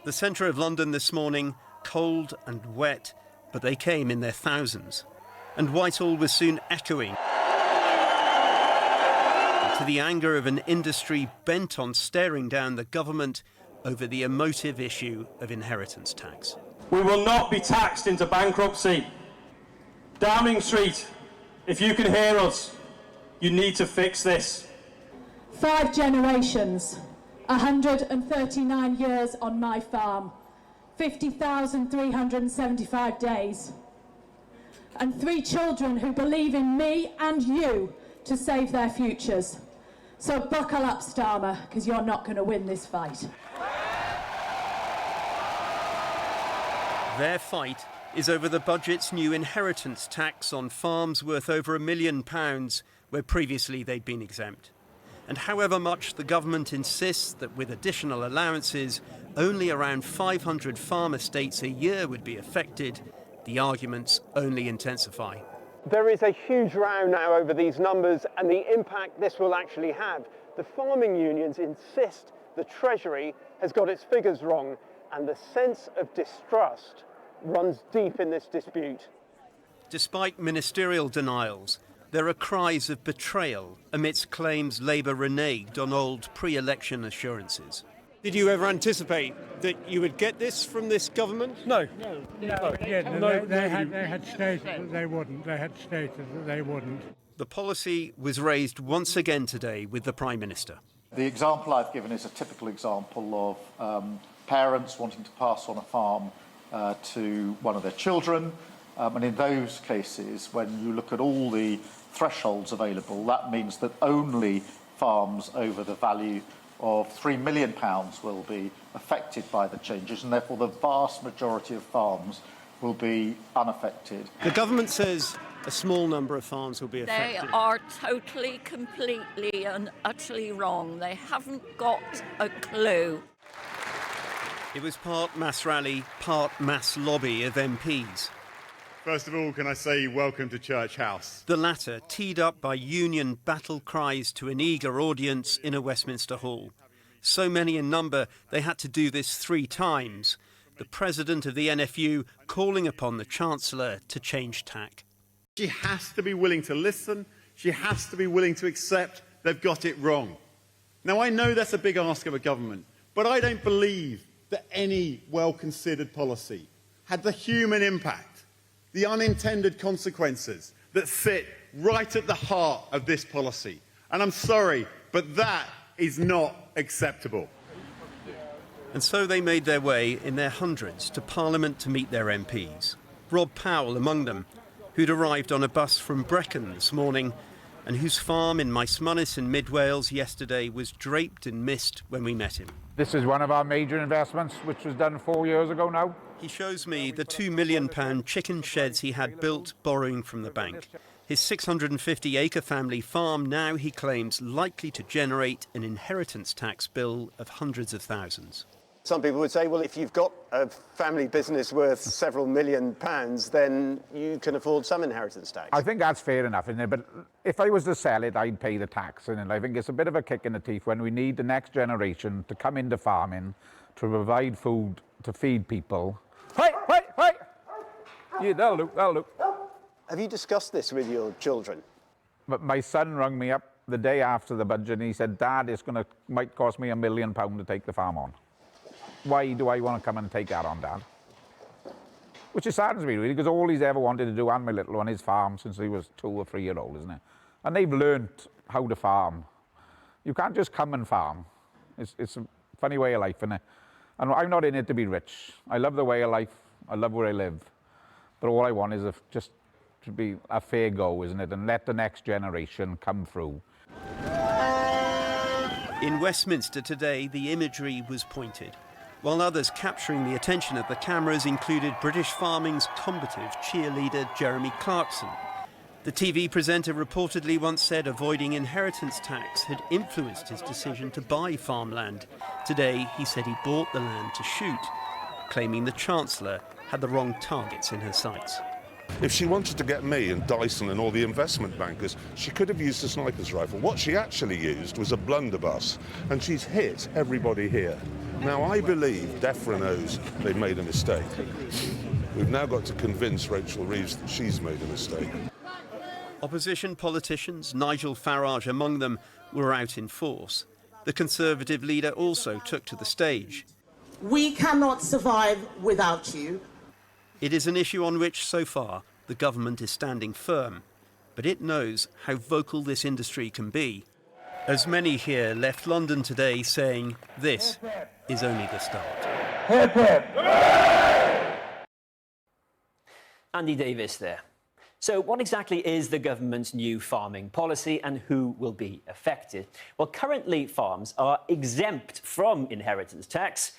The centre of London this morning, cold and wet, but they came in their thousands. And Whitehall was soon echoing to the anger of an industry bent on staring down the government over the emotive issue of inheritance tax. We will not be taxed into bankruptcy. Downing Street, if you can hear us, you need to fix this. 5 generations, 139 years on my farm, 50,375 days, and 3 children who believe in me and you to save their futures. So buckle up, Starmer, because you're not going to win this fight. Their fight is over the budget's new inheritance tax on farms worth over £1 million, where previously they'd been exempt. And however much the government insists that with additional allowances, only around 500 farm estates a year would be affected, the arguments only intensify. There is a huge row now over these numbers and the impact this will actually have. The farming unions insist the Treasury has got its figures wrong, and the sense of distrust runs deep in this dispute. Despite ministerial denials, there are cries of betrayal amidst claims Labour reneged on old pre-election assurances. Did you ever anticipate that you would get this from this government? No. They had stated that they wouldn't. The policy was raised once again today with the Prime Minister. The example I've given is a typical example of parents wanting to pass on a farm to one of their children. And in those cases, when you look at all the thresholds available, that means that only farms over the value of £3 million will be affected by the changes, and therefore the vast majority of farms will be unaffected. The government says a small number of farms will be affected. They are totally, completely and utterly wrong. They haven't got a clue. It was part mass rally, part mass lobby of MPs. First of all, can I say welcome to Church House? The latter teed up by union battle cries to an eager audience in a Westminster hall. So many in number, they had to do this 3 times. The president of the NFU calling upon the Chancellor to change tack. She has to be willing to listen. She has to be willing to accept they've got it wrong. Now, I know that's a big ask of a government, but I don't believe that any well-considered policy had the human impact, the unintended consequences that sit right at the heart of this policy. And I'm sorry, but that is not acceptable. And so they made their way in their hundreds to Parliament to meet their MPs. Rob Powell among them, who'd arrived on a bus from Brecon this morning and whose farm in Maesmynys in mid-Wales yesterday was draped in mist when we met him. This is one of our major investments, which was done 4 years ago now. He shows me the £2 million chicken sheds he had built borrowing from the bank. His 650-acre family farm now, he claims, likely to generate an inheritance tax bill of hundreds of thousands. Some people would say, well, if you've got a family business worth several £1 million, then you can afford some inheritance tax. I think that's fair enough, isn't it? But if I was to sell it, I'd pay the tax. And I think it's a bit of a kick in the teeth when we need the next generation to come into farming, to provide food, to feed people. Hey! Yeah, that'll do. Have you discussed this with your children? But my son rang me up the day after the budget and he said, Dad, might cost me £1 million to take the farm on. Why do I want to come and take that on, Dad? Which is saddens me, really, because all he's ever wanted to do, and my little one, is farm since he was 2 or 3 years old, isn't it? And they've learnt how to farm. You can't just come and farm. It's a funny way of life, isn't it? And I'm not in it to be rich. I love the way of life. I love where I live. But all I want is just to be a fair go, isn't it? And let the next generation come through. In Westminster today, the imagery was pointed, while others capturing the attention of the cameras included British farming's combative cheerleader Jeremy Clarkson. The TV presenter reportedly once said avoiding inheritance tax had influenced his decision to buy farmland. Today, he said he bought the land to shoot, claiming the Chancellor had the wrong targets in her sights. If she wanted to get me and Dyson and all the investment bankers, she could have used a sniper's rifle. What she actually used was a blunderbuss, and she's hit everybody here. Now, I believe DEFRA knows they've made a mistake. We've now got to convince Rachel Reeves that she's made a mistake. Opposition politicians, Nigel Farage among them, were out in force. The Conservative leader also took to the stage. We cannot survive without you. It is an issue on which, so far, the government is standing firm. But it knows how vocal this industry can be. As many here left London today saying this is only the start. Hip hip. Andy Davis there. So what exactly is the government's new farming policy and who will be affected? Well, currently farms are exempt from inheritance tax.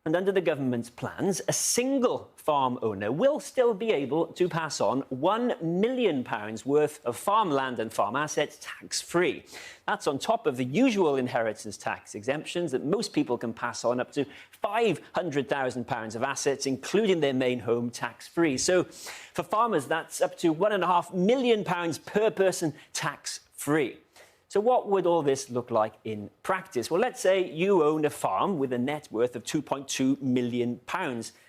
And under the government's plans, a single farm owner will still be able to pass on £1 million worth of farmland and farm assets tax-free. That's on top of the usual inheritance tax exemptions that most people can pass on up to £500,000 of assets, including their main home, tax-free. So for farmers, that's up to £1.5 million per person tax-free. So what would all this look like in practice? Well, let's say you own a farm with a net worth of £2.2 million.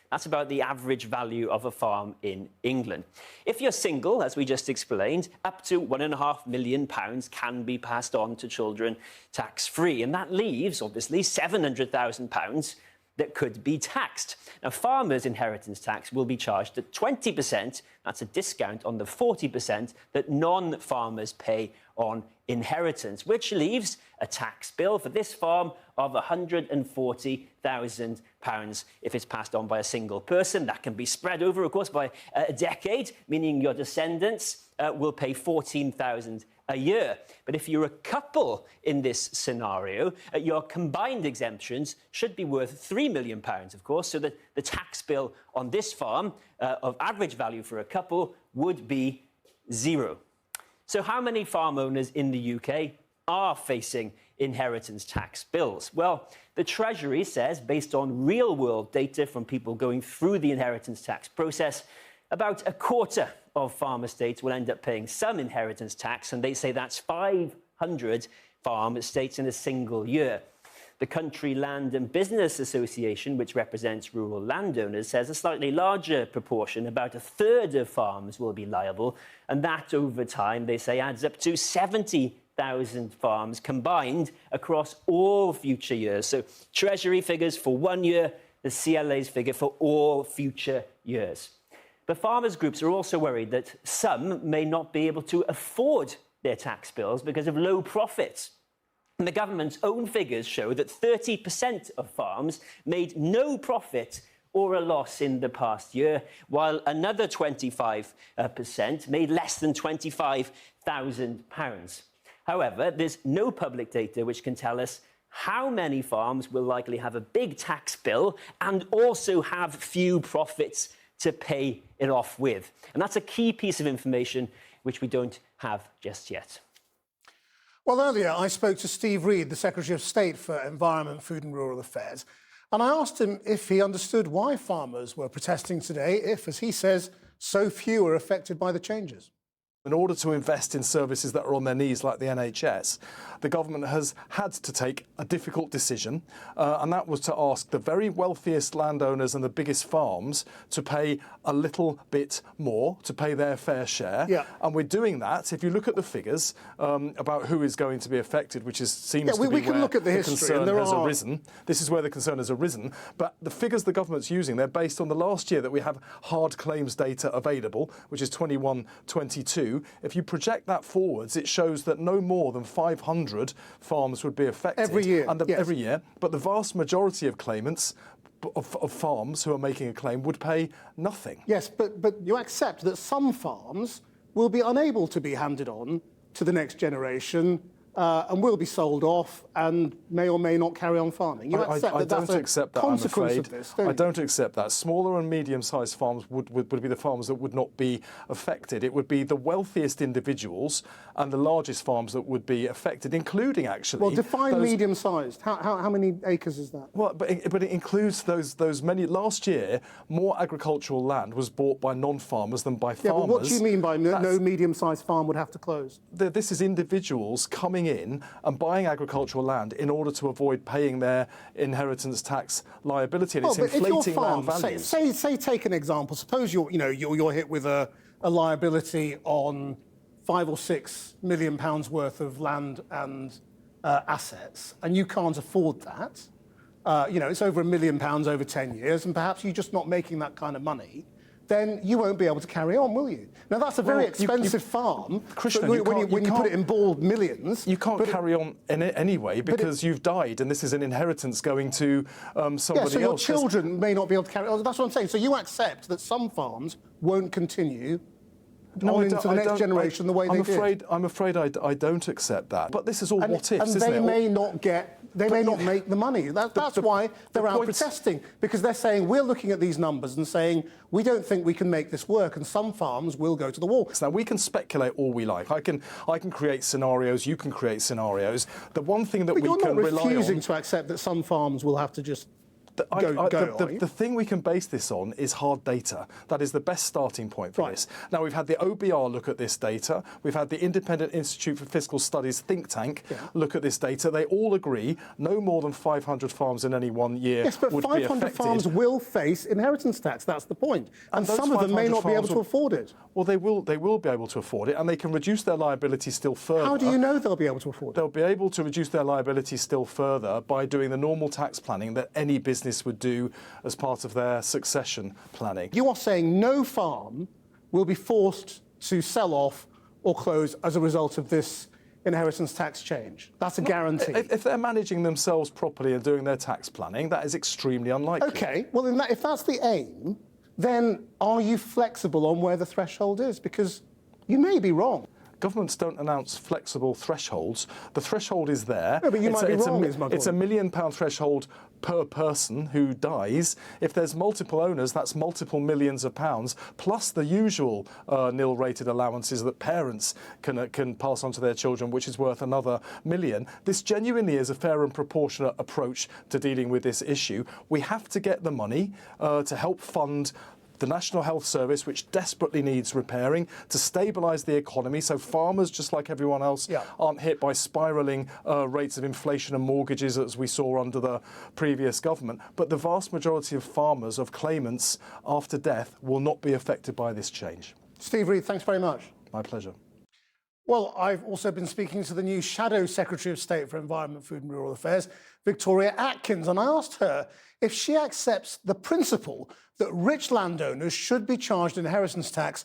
That's about the average value of a farm in England. If you're single, as we just explained, up to £1.5 million can be passed on to children tax-free. And that leaves, obviously, £700,000 that could be taxed. Now, farmers' inheritance tax will be charged at 20%. That's a discount on the 40% that non-farmers pay on inheritance, which leaves a tax bill for this farm of £140,000 if it's passed on by a single person. That can be spread over, of course, by a decade, meaning your descendants will pay £14,000 a year. But if you're a couple in this scenario, your combined exemptions should be worth £3 million, of course, so that the tax bill on this farm of average value for a couple would be zero. So how many farm owners in the UK are facing inheritance tax bills? Well, the Treasury says, based on real-world data from people going through the inheritance tax process, about a quarter of farm estates will end up paying some inheritance tax, and they say that's 500 farm estates in a single year. The Country Land and Business Association, which represents rural landowners, says a slightly larger proportion, about a third of farms will be liable, and that over time, they say, adds up to 70,000 farms combined across all future years. So Treasury figures for 1 year, the CLA's figure for all future years. But farmers' groups are also worried that some may not be able to afford their tax bills because of low profits. And the government's own figures show that 30% of farms made no profit or a loss in the past year, while another 25% made less than £25,000. However, there's no public data which can tell us how many farms will likely have a big tax bill and also have few profits to pay it off with. And that's a key piece of information which we don't have just yet. Well, earlier I spoke to Steve Reed, the Secretary of State for Environment, Food and Rural Affairs, and I asked him if he understood why farmers were protesting today if, as he says, so few are affected by the changes. In order to invest in services that are on their knees, like the NHS, the government has had to take a difficult decision, and that was to ask the very wealthiest landowners and the biggest farms to pay a little bit more, to pay their fair share. Yeah. And we're doing that. If you look at the figures about who is going to be affected, which seems to be where the concern has arisen. This is where the concern has arisen. But the figures the government's using, they're based on the last year that we have hard claims data available, which is 21-22. If you project that forwards, it shows that no more than 500 farms would be affected. Every year. Every year. But the vast majority of claimants, of farms who are making a claim, would pay nothing. Yes, but you accept that some farms will be unable to be handed on to the next generation and will be sold off and may or may not carry on farming. You accept that that's a consequence of this, don't you? I don't accept that. Smaller and medium-sized farms would be the farms that would not be affected. It would be the wealthiest individuals and the largest farms that would be affected, including actually... Well, define medium-sized. How many acres is that? Well, but it includes those many... Last year, more agricultural land was bought by non-farmers than by farmers. Yeah, but what do you mean by no medium-sized farm would have to close? This is individuals coming going in and buying agricultural land in order to avoid paying their inheritance tax liability, and it's inflating land values. Say, take an example. Suppose you're hit with a liability on £5 or £6 million worth of land and assets, and you can't afford that. It's over £1 million over 10 years, and perhaps you're just not making that kind of money. Then you won't be able to carry on, will you? Now, that's a very expensive farm. Krishna, when you put it in bald millions. You can't carry on in it anyway because you've died and this is an inheritance going to somebody else. So your children may not be able to carry on. That's what I'm saying. So you accept that some farms won't continue into the next generation the way they did. I'm afraid I don't accept that. But this is all what ifs, isn't it? And they may not make the money. That's why they're out protesting, because they're saying, we're looking at these numbers and saying, we don't think we can make this work, and some farms will go to the wall. Now, we can speculate all we like. I can create scenarios, you can create scenarios. The one thing that we can rely on... But you're not refusing to accept that some farms will have to just... The thing we can base this on is hard data. That is the best starting point for this. Now, we've had the OBR look at this data. We've had the Independent Institute for Fiscal Studies think tank look at this data. They all agree no more than 500 farms in any 1 year would be affected. Yes, but 500 farms will face inheritance tax. That's the point. And some of them may not be able to afford it. Well, they will be able to afford it, and they can reduce their liability still further. How do you know they'll be able to afford it? They'll be able to reduce their liability still further by doing the normal tax planning that any business would do as part of their succession planning. You are saying no farm will be forced to sell off or close as a result of this inheritance tax change. That's a guarantee. If they're managing themselves properly and doing their tax planning, that is extremely unlikely. OK, well, if that's the aim, then are you flexible on where the threshold is? Because you may be wrong. Governments don't announce flexible thresholds. The threshold is there. No, but you might be wrong, It's a £1 million threshold per person who dies. If there's multiple owners, that's multiple millions of pounds, plus the usual nil-rated allowances that parents can pass on to their children, which is worth another million. This genuinely is a fair and proportionate approach to dealing with this issue. We have to get the money to help fund the National Health Service, which desperately needs repairing, to stabilise the economy so farmers, just like everyone else, aren't hit by spiralling rates of inflation and mortgages as we saw under the previous government. But the vast majority of farmers, of claimants after death, will not be affected by this change. Steve Reed, thanks very much. My pleasure. Well, I've also been speaking to the new Shadow Secretary of State for Environment, Food and Rural Affairs, Victoria Atkins, and I asked her if she accepts the principle that rich landowners should be charged inheritance tax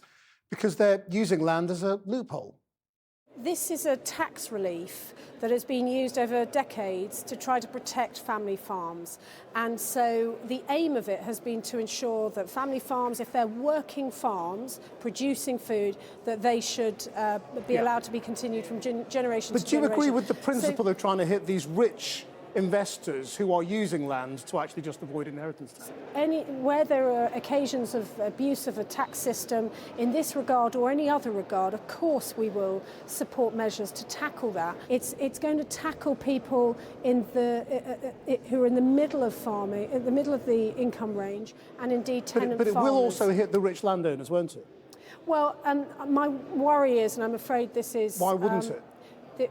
because they're using land as a loophole. This is a tax relief that has been used over decades to try to protect family farms. And so the aim of it has been to ensure that family farms, if they're working farms producing food, that they should be allowed to be continued from generation to generation. But do you agree with the principle of trying to hit these rich investors who are using land to actually just avoid inheritance tax? Where there are occasions of abuse of a tax system in this regard or any other regard, of course we will support measures to tackle that. It's going to tackle people who are in the middle of farming, in the middle of the income range, and indeed tenant farmers. But it will also hit the rich landowners, won't it? Well, my worry is, and I'm afraid this is... Why wouldn't it?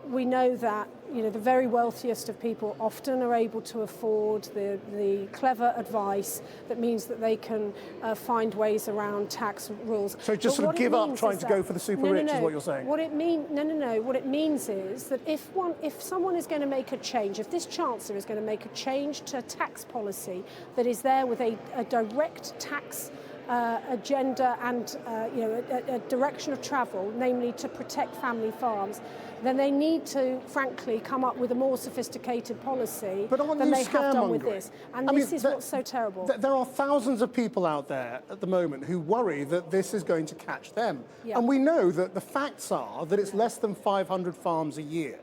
We know that the very wealthiest of people often are able to afford the clever advice that means that they can find ways around tax rules. So just sort of give up trying to go for the super rich is what you're saying? What it means is that if someone is going to make a change, if this Chancellor is going to make a change to tax policy that is there with a direct tax agenda and a direction of travel, namely to protect family farms, then they need to, frankly, come up with a more sophisticated policy than they have done with this. And this is what's so terrible. There are thousands of people out there at the moment who worry that this is going to catch them. Yeah. And we know that the facts are that it's less than 500 farms a year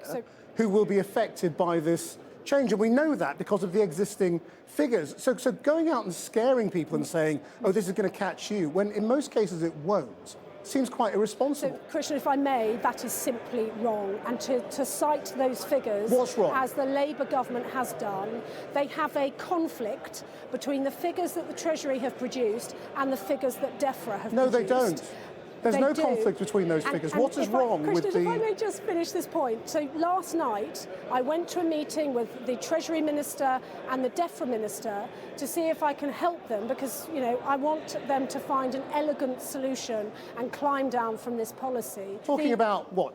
who will be affected by this change. And we know that because of the existing figures. So going out and scaring people and saying, oh, this is going to catch you, when in most cases it won't, seems quite irresponsible. So, Christian, if I may, that is simply wrong. And to cite those figures, as the Labour government has done, they have a conflict between the figures that the Treasury have produced and the figures that DEFRA have produced. No, they don't. There's no conflict between those figures. What is wrong with the... If I may just finish this point. So last night, I went to a meeting with the Treasury Minister and the DEFRA Minister to see if I can help them, because, you know, I want them to find an elegant solution and climb down from this policy. Talking about what?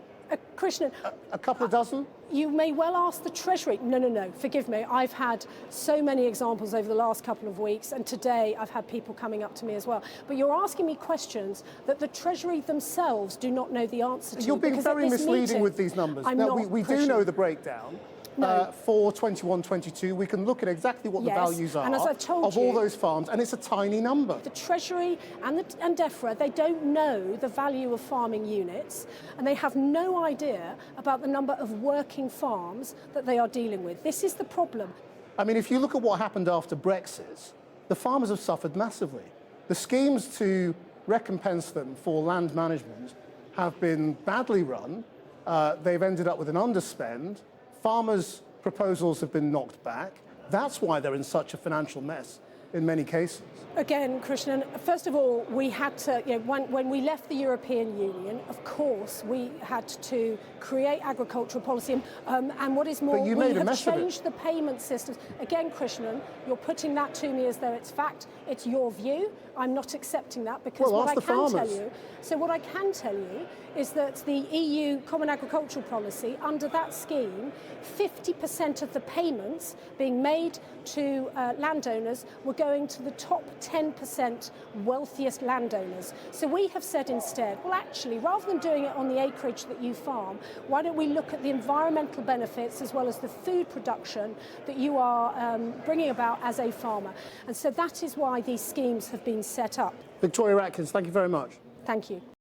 Krishnan, a couple of dozen? You may well ask the Treasury. No, forgive me. I've had so many examples over the last couple of weeks, and today I've had people coming up to me as well. But you're asking me questions that the Treasury themselves do not know the answer to. You're being very misleading with these numbers. Now, we do know the breakdown. For 21-22, we can look at exactly what the values are and as I've told of all those farms, and it's a tiny number. The Treasury and DEFRA, they don't know the value of farming units, and they have no idea about the number of working farms that they are dealing with. This is the problem. I mean, if you look at what happened after Brexit, the farmers have suffered massively. The schemes to recompense them for land management have been badly run. They've ended up with an underspend. Farmers' proposals have been knocked back. That's why they're in such a financial mess in many cases. Again, Krishnan, first of all, we had to, you know, when we left the European Union, of course, we had to create agricultural policy. And what is more, we have changed the payment systems. Again, Krishnan, you're putting that to me as though it's fact. It's your view. I'm not accepting that, because what I can tell you, what I can tell you is that the EU Common Agricultural Policy, under that scheme, 50% of the payments being made to landowners were going to the top 10% wealthiest landowners. So we have said instead, well, actually, rather than doing it on the acreage that you farm, why don't we look at the environmental benefits as well as the food production that you are bringing about as a farmer? And so that is why these schemes have been set up. Victoria Atkins, thank you very much. Thank you.